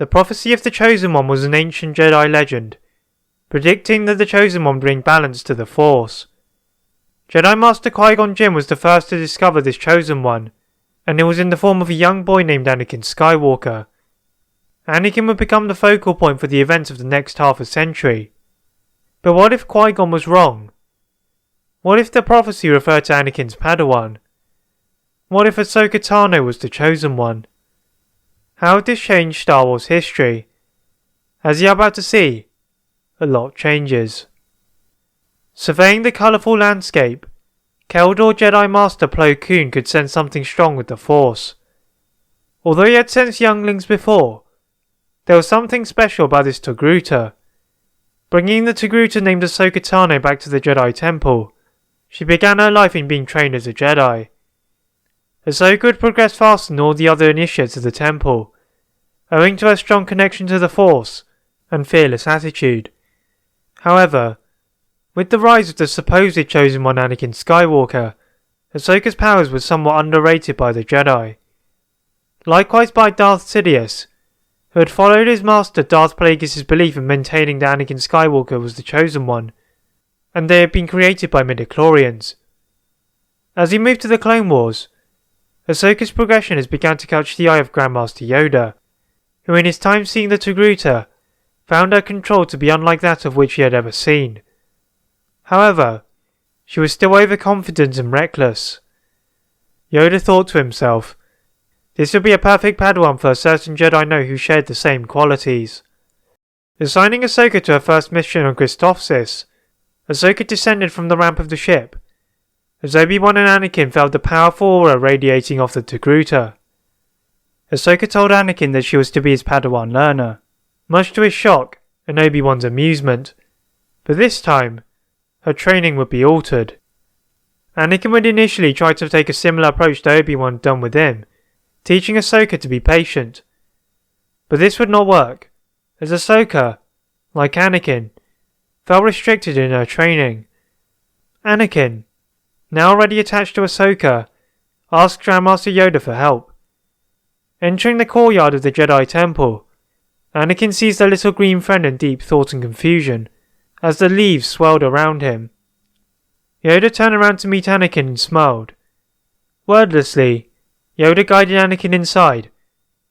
The prophecy of the Chosen One was an ancient Jedi legend, predicting that the Chosen One would bring balance to the Force. Jedi Master Qui-Gon Jinn was the first to discover this Chosen One, and it was in the form of a young boy named Anakin Skywalker. Anakin would become the focal point for the events of the next half a century. But what if Qui-Gon was wrong? What if the prophecy referred to Anakin's Padawan? What if Ahsoka Tano was the Chosen One? How would this change Star Wars history? As you're about to see, a lot changes. Surveying the colourful landscape, Keldor Jedi Master Plo Koon could sense something strong with the Force. Although he had sensed younglings before, there was something special about this Togruta. Bringing the Togruta named Ahsoka Tano back to the Jedi Temple, she began her life in being trained as a Jedi. Ahsoka had progressed faster than all the other initiates of the Temple, owing to her strong connection to the Force and fearless attitude. However, with the rise of the supposed Chosen One Anakin Skywalker, Ahsoka's powers were somewhat underrated by the Jedi. Likewise by Darth Sidious, who had followed his master Darth Plagueis' belief in maintaining that Anakin Skywalker was the Chosen One, and they had been created by midichlorians. As he moved to the Clone Wars, Ahsoka's progression has begun to catch the eye of Grandmaster Yoda, who in his time seeing the Togruta, found her control to be unlike that of which he had ever seen. However, she was still overconfident and reckless. Yoda thought to himself, this would be a perfect Padawan for a certain Jedi know who shared the same qualities. Assigning Ahsoka to her first mission on Christophsis, Ahsoka descended from the ramp of the ship, as Obi-Wan and Anakin felt the powerful aura radiating off the Togruta. Ahsoka told Anakin that she was to be his Padawan learner, much to his shock and Obi-Wan's amusement, but this time, her training would be altered. Anakin would initially try to take a similar approach to Obi-Wan had done with him, teaching Ahsoka to be patient. But this would not work, as Ahsoka, like Anakin, felt restricted in her training. Anakin, now already attached to Ahsoka, asked Grandmaster Yoda for help. Entering the courtyard of the Jedi Temple, Anakin sees their little green friend in deep thought and confusion, as the leaves swelled around him. Yoda turned around to meet Anakin and smiled. Wordlessly, Yoda guided Anakin inside,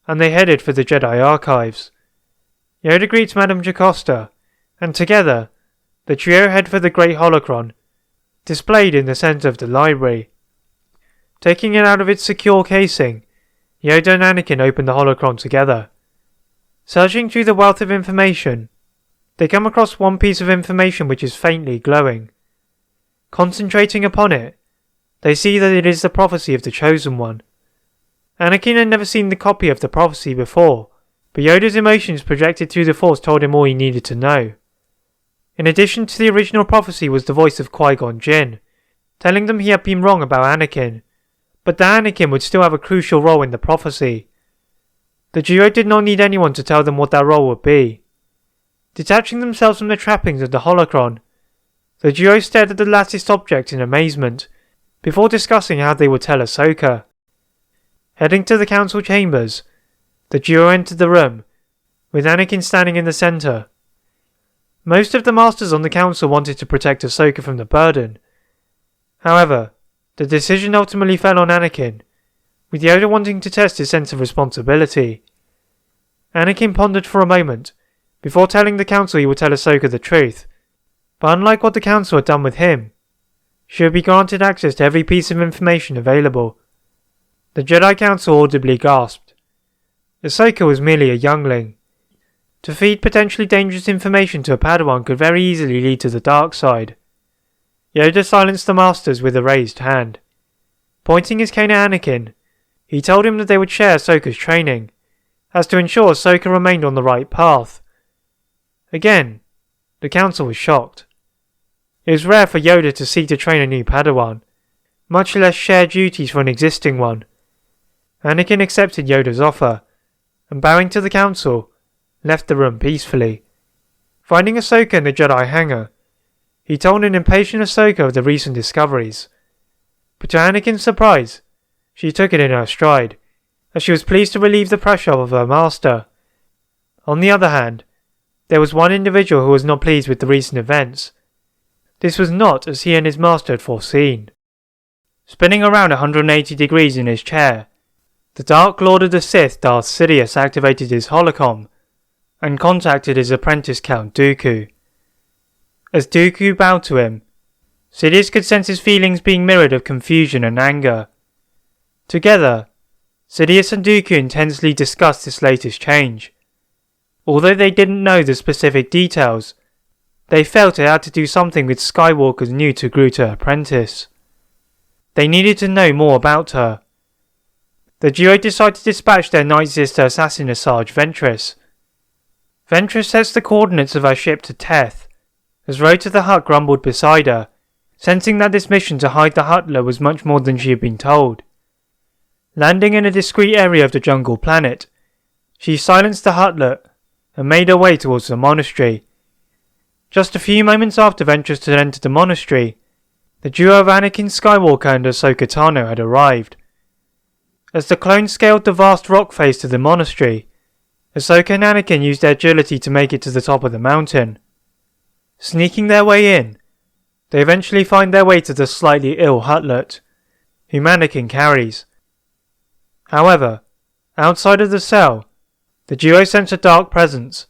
and they headed for the Jedi Archives. Yoda greets Madame Jocasta, and together, the trio head for the Great Holocron, displayed in the centre of the library. Taking it out of its secure casing, Yoda and Anakin open the holocron together. Searching through the wealth of information, they come across one piece of information which is faintly glowing. Concentrating upon it, they see that it is the prophecy of the Chosen One. Anakin had never seen the copy of the prophecy before, but Yoda's emotions projected through the Force told him all he needed to know. In addition to the original prophecy was the voice of Qui-Gon Jinn, telling them he had been wrong about Anakin, but that Anakin would still have a crucial role in the prophecy. The duo did not need anyone to tell them what that role would be. Detaching themselves from the trappings of the holocron, the duo stared at the latticed object in amazement, before discussing how they would tell Ahsoka. Heading to the council chambers, the duo entered the room, with Anakin standing in the centre. Most of the masters on the council wanted to protect Ahsoka from the burden. However, the decision ultimately fell on Anakin, with Yoda wanting to test his sense of responsibility. Anakin pondered for a moment, before telling the council he would tell Ahsoka the truth, but unlike what the council had done with him, she would be granted access to every piece of information available. The Jedi Council audibly gasped. Ahsoka was merely a youngling. To feed potentially dangerous information to a Padawan could very easily lead to the dark side. Yoda silenced the masters with a raised hand. Pointing his cane at Anakin, he told him that they would share Ahsoka's training, as to ensure Ahsoka remained on the right path. Again, the council was shocked. It was rare for Yoda to seek to train a new Padawan, much less share duties for an existing one. Anakin accepted Yoda's offer, and bowing to the council, left the room peacefully. Finding Ahsoka in the Jedi hangar, he told an impatient Ahsoka of the recent discoveries. But to Anakin's surprise, she took it in her stride, as she was pleased to relieve the pressure of her master. On the other hand, there was one individual who was not pleased with the recent events. This was not as he and his master had foreseen. Spinning around 180 degrees in his chair, the Dark Lord of the Sith, Darth Sidious, activated his holocom and contacted his apprentice Count Dooku. As Dooku bowed to him, Sidious could sense his feelings being mirrored of confusion and anger. Together, Sidious and Dooku intensely discussed this latest change. Although they didn't know the specific details, they felt it had to do something with Skywalker's new Togruta apprentice. They needed to know more about her. The duo decided to dispatch their Night Sister assassin Asajj Ventress. Ventress sets the coordinates of her ship to Teth, as Road to the Hut grumbled beside her, sensing that this mission to hide the Huttler was much more than she had been told. Landing in a discreet area of the jungle planet, she silenced the Huttler and made her way towards the monastery. Just a few moments after Ventress had entered the monastery, the duo of Anakin Skywalker and Ahsoka Tano had arrived. As the clones scaled the vast rock face to the monastery, Ahsoka and Anakin used their agility to make it to the top of the mountain. Sneaking their way in, they eventually find their way to the slightly ill Huttlet, whom Anakin carries. However, outside of the cell, the duo sense a dark presence.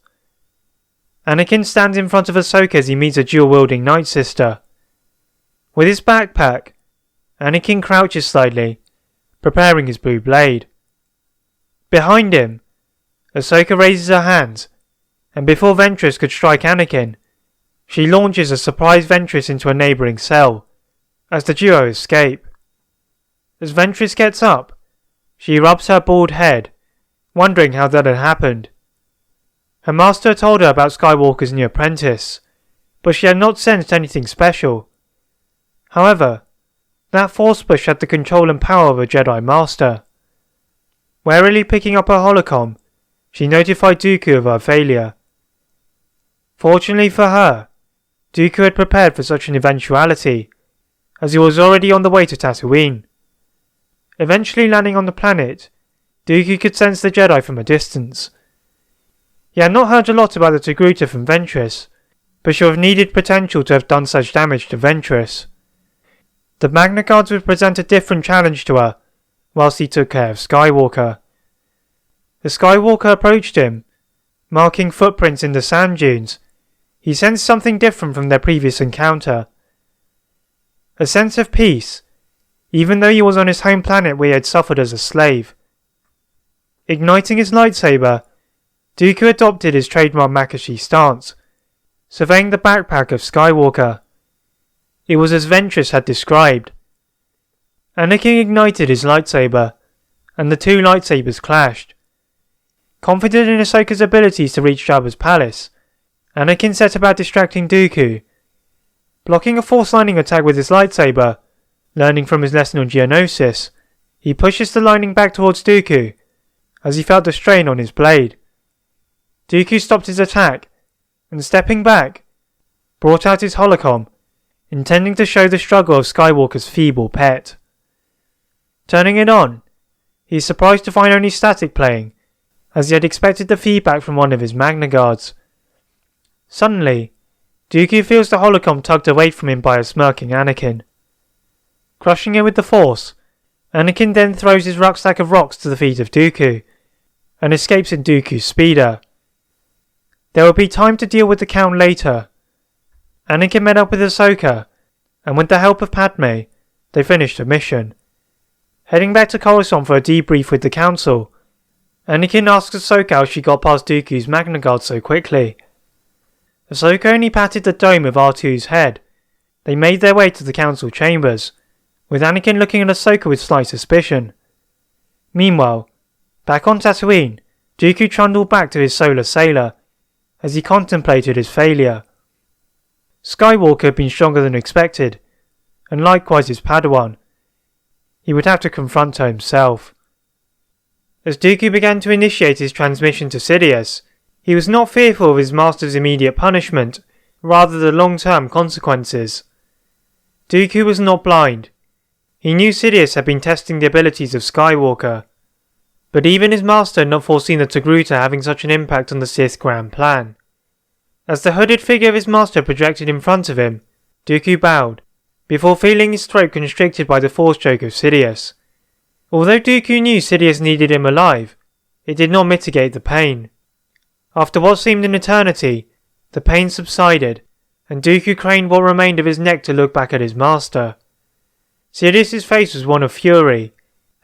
Anakin stands in front of Ahsoka as he meets a dual-wielding Night Sister. With his backpack, Anakin crouches slightly, preparing his blue blade. Behind him, Ahsoka raises her hands, and before Ventress could strike Anakin, she launches a surprise Ventress into a neighbouring cell, as the duo escape. As Ventress gets up, she rubs her bald head, wondering how that had happened. Her master told her about Skywalker's new apprentice, but she had not sensed anything special. However, that force push had the control and power of a Jedi Master. Warily picking up her holocom, she notified Dooku of her failure. Fortunately for her, Dooku had prepared for such an eventuality, as he was already on the way to Tatooine. Eventually landing on the planet, Dooku could sense the Jedi from a distance. He had not heard a lot about the Togruta from Ventress, but she would have needed potential to have done such damage to Ventress. The Magna Guards would present a different challenge to her, whilst he took care of Skywalker. As Skywalker approached him, marking footprints in the sand dunes, he sensed something different from their previous encounter. A sense of peace, even though he was on his home planet where he had suffered as a slave. Igniting his lightsaber, Dooku adopted his trademark Makashi stance, surveying the backpack of Skywalker. It was as Ventress had described. Anakin ignited his lightsaber, and the two lightsabers clashed. Confident in Ahsoka's abilities to reach Jabba's palace, Anakin set about distracting Dooku. Blocking a Force lightning attack with his lightsaber, learning from his lesson on Geonosis, he pushes the lightning back towards Dooku, as he felt the strain on his blade. Dooku stopped his attack, and stepping back, brought out his holocom, intending to show the struggle of Skywalker's feeble pet. Turning it on, he is surprised to find only static playing, as he had expected the feedback from one of his Magna Guards. Suddenly, Dooku feels the holocom tugged away from him by a smirking Anakin. Crushing it with the Force, Anakin then throws his rucksack of rocks to the feet of Dooku, and escapes in Dooku's speeder. There will be time to deal with the Count later. Anakin met up with Ahsoka, and with the help of Padme, they finished the mission. Heading back to Coruscant for a debrief with the Council, Anakin asks Ahsoka how she got past Dooku's Magna Guard so quickly. Ahsoka only patted the dome of R2's head. They made their way to the Council chambers, with Anakin looking at Ahsoka with slight suspicion. Meanwhile, back on Tatooine, Dooku trundled back to his solar sailor, as he contemplated his failure. Skywalker had been stronger than expected, and likewise his Padawan. He would have to confront her himself. As Dooku began to initiate his transmission to Sidious, he was not fearful of his master's immediate punishment, rather the long-term consequences. Dooku was not blind. He knew Sidious had been testing the abilities of Skywalker. But even his master had not foreseen the Togruta having such an impact on the Sith grand plan. As the hooded figure of his master projected in front of him, Dooku bowed, before feeling his throat constricted by the force choke of Sidious. Although Dooku knew Sidious needed him alive, it did not mitigate the pain. After what seemed an eternity, the pain subsided, and Dooku craned what remained of his neck to look back at his master. Sidious's face was one of fury,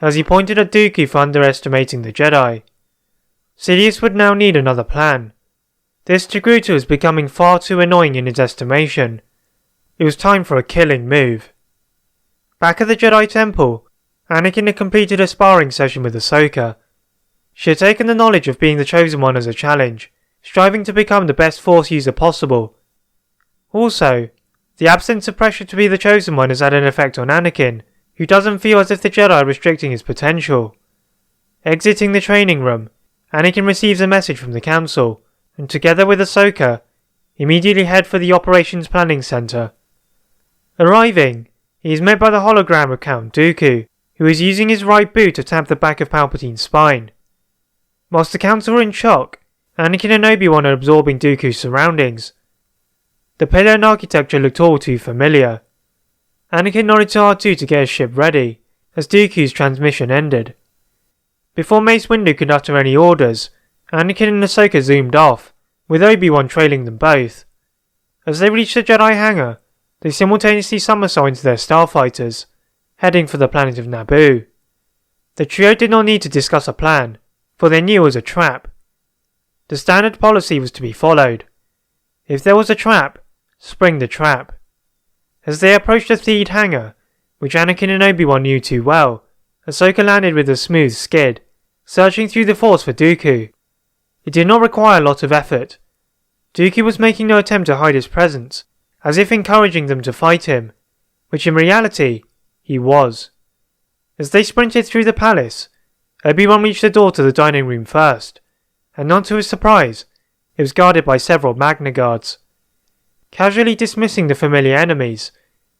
as he pointed at Dooku for underestimating the Jedi. Sidious would now need another plan. This Togruta was becoming far too annoying in his estimation. It was time for a killing move. Back at the Jedi Temple, Anakin had completed a sparring session with Ahsoka. She had taken the knowledge of being the Chosen One as a challenge, striving to become the best Force user possible. Also, the absence of pressure to be the Chosen One has had an effect on Anakin, who doesn't feel as if the Jedi are restricting his potential. Exiting the training room, Anakin receives a message from the Council, and together with Ahsoka, immediately head for the Operations Planning Center. Arriving, he is met by the hologram of Count Dooku, who is using his right boot to tap the back of Palpatine's spine. Whilst the Council are in shock, Anakin and Obi-Wan are absorbing Dooku's surroundings. The pillar and architecture looked all too familiar. Anakin nodded to R2 to get his ship ready, as Dooku's transmission ended. Before Mace Windu could utter any orders, Anakin and Ahsoka zoomed off, with Obi-Wan trailing them both. As they reached the Jedi hangar, they simultaneously somersault into their starfighters, heading for the planet of Naboo. The trio did not need to discuss a plan, for they knew it was a trap. The standard policy was to be followed. If there was a trap, spring the trap. As they approached the Theed hangar, which Anakin and Obi-Wan knew too well, Ahsoka landed with a smooth skid, searching through the Force for Dooku. It did not require a lot of effort. Dooku was making no attempt to hide his presence, as if encouraging them to fight him, which in reality, he was. As they sprinted through the palace, Obi-Wan reached the door to the dining room first, and not to his surprise, it was guarded by several Magna Guards. Casually dismissing the familiar enemies,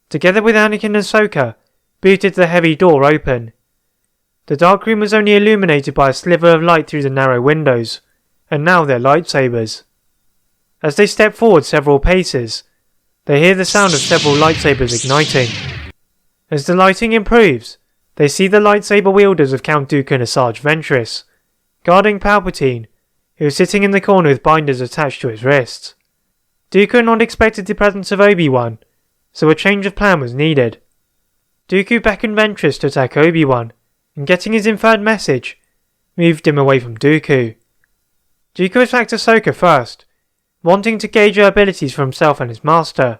together with Anakin and Ahsoka, booted the heavy door open. The dark room was only illuminated by a sliver of light through the narrow windows, and now their lightsabers. As they step forward several paces, they hear the sound of several lightsabers igniting. As the lighting improves, they see the lightsaber wielders of Count Dooku and Asajj Ventress, guarding Palpatine, who is sitting in the corner with binders attached to his wrists. Dooku had not expected the presence of Obi-Wan, so a change of plan was needed. Dooku beckoned Ventress to attack Obi-Wan, and getting his inferred message, moved him away from Dooku. Dooku attacked Ahsoka first, wanting to gauge her abilities for himself and his master.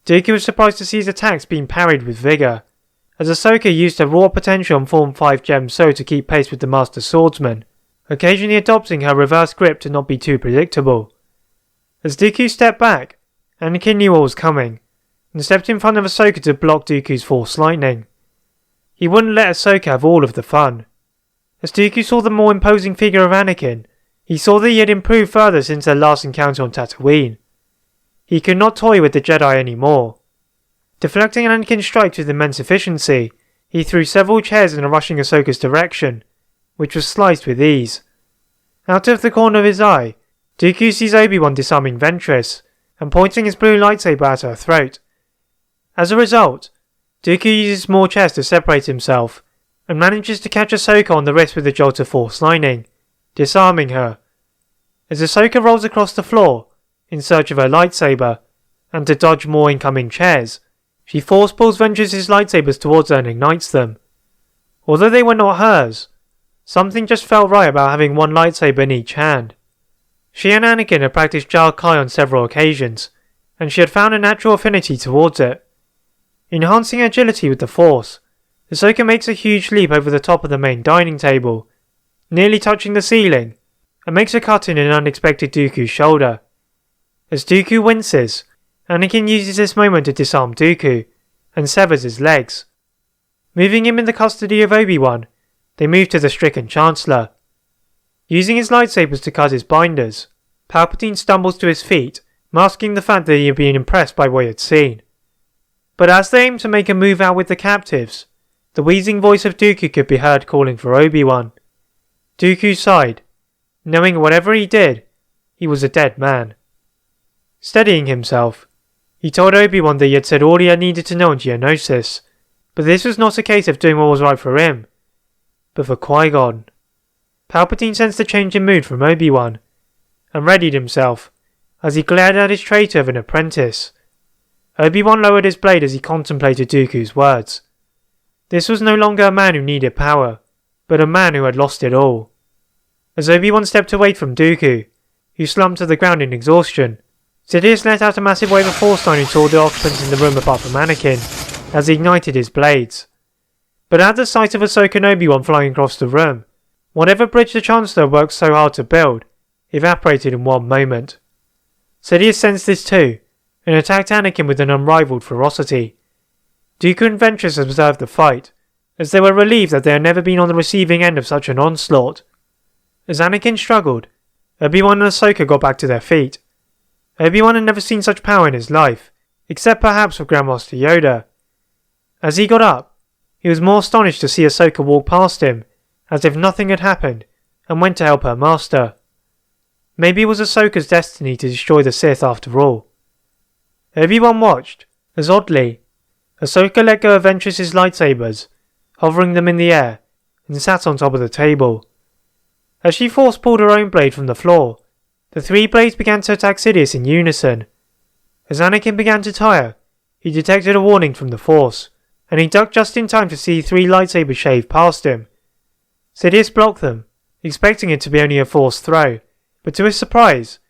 Dooku was surprised to see his attacks being parried with vigour, as Ahsoka used her raw potential on Form 5 gem so to keep pace with the Master Swordsman, occasionally adopting her reverse grip to not be too predictable. As Dooku stepped back, Anakin knew what was coming, and stepped in front of Ahsoka to block Dooku's Force lightning. He wouldn't let Ahsoka have all of the fun. As Dooku saw the more imposing figure of Anakin, he saw that he had improved further since their last encounter on Tatooine. He could not toy with the Jedi anymore. Deflecting Anakin's strikes with immense efficiency, he threw several chairs in a rushing Ahsoka's direction, which was sliced with ease. Out of the corner of his eye, Dooku sees Obi-Wan disarming Ventress, and pointing his blue lightsaber at her throat. As a result, Dooku uses more chairs to separate himself, and manages to catch Ahsoka on the wrist with a jolt of Force lightning, disarming her. As Ahsoka rolls across the floor, in search of her lightsaber, and to dodge more incoming chairs, she force pulls Ventress's lightsabers towards her and ignites them. Although they were not hers, something just felt right about having one lightsaber in each hand. She and Anakin had practiced Jar Kai on several occasions, and she had found a natural affinity towards it. Enhancing agility with the Force, Ahsoka makes a huge leap over the top of the main dining table, nearly touching the ceiling, and makes a cut in an unexpected Dooku's shoulder. As Dooku winces, Anakin uses this moment to disarm Dooku, and severs his legs. Moving him in the custody of Obi-Wan, they move to the stricken Chancellor. Using his lightsabers to cut his binders, Palpatine stumbles to his feet, masking the fact that he had been impressed by what he had seen. But as they aim to make a move out with the captives, the wheezing voice of Dooku could be heard calling for Obi-Wan. Dooku sighed, knowing whatever he did, he was a dead man. Steadying himself, he told Obi-Wan that he had said all he had needed to know on Geonosis, but this was not a case of doing what was right for him, but for Qui-Gon. Palpatine sensed a change in mood from Obi-Wan, and readied himself as he glared at his traitor of an apprentice. Obi-Wan lowered his blade as he contemplated Dooku's words. This was no longer a man who needed power, but a man who had lost it all. As Obi-Wan stepped away from Dooku, who slumped to the ground in exhaustion, Sidious let out a massive wave of force line into all the occupants in the room apart from Anakin, as he ignited his blades. But at the sight of Ahsoka and Obi-Wan flying across the room, whatever bridge the Chancellor worked so hard to build evaporated in one moment. Sidious sensed this too, and attacked Anakin with an unrivaled ferocity. Dooku and Ventress observed the fight, as they were relieved that they had never been on the receiving end of such an onslaught. As Anakin struggled, Obi-Wan and Ahsoka got back to their feet. Obi-Wan had never seen such power in his life, except perhaps for Grandmaster Yoda. As he got up, he was more astonished to see Ahsoka walk past him, as if nothing had happened, and went to help her master. Maybe it was Ahsoka's destiny to destroy the Sith after all. Obi-Wan watched, as oddly, Ahsoka let go of Ventress's lightsabers, hovering them in the air, and sat on top of the table. As she force-pulled her own blade from the floor, the three blades began to attack Sidious in unison. As Anakin began to tire, he detected a warning from the Force, and he ducked just in time to see three lightsabers shave past him. Sidious blocked them, expecting it to be only a forced throw, but to his surprise,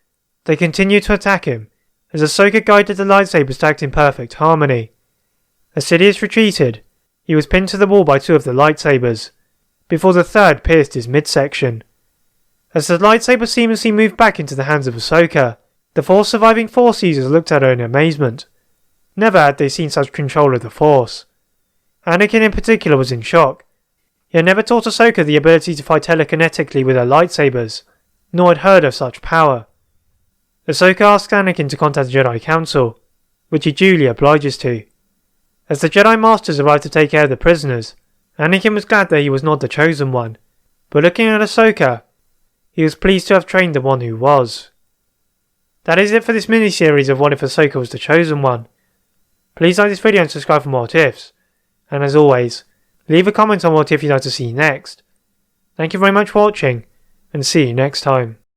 they continued to attack him, as Ahsoka guided the lightsabers to act in perfect harmony. As Sidious retreated, he was pinned to the wall by two of the lightsabers, before the third pierced his midsection. As the lightsaber seamlessly moved back into the hands of Ahsoka, the four surviving Force users looked at her in amazement. Never had they seen such control of the Force. Anakin in particular was in shock. He had never taught Ahsoka the ability to fight telekinetically with her lightsabers, nor had heard of such power. Ahsoka asked Anakin to contact the Jedi Council, which he duly obliges to. As the Jedi Masters arrived to take care of the prisoners, Anakin was glad that he was not the chosen one, but looking at Ahsoka, he was pleased to have trained the one who was. That is it for this mini-series of What If Ahsoka Was the Chosen One. Please like this video and subscribe for more what ifs, and as always, leave a comment on what if you'd like to see next. Thank you very much for watching, and see you next time.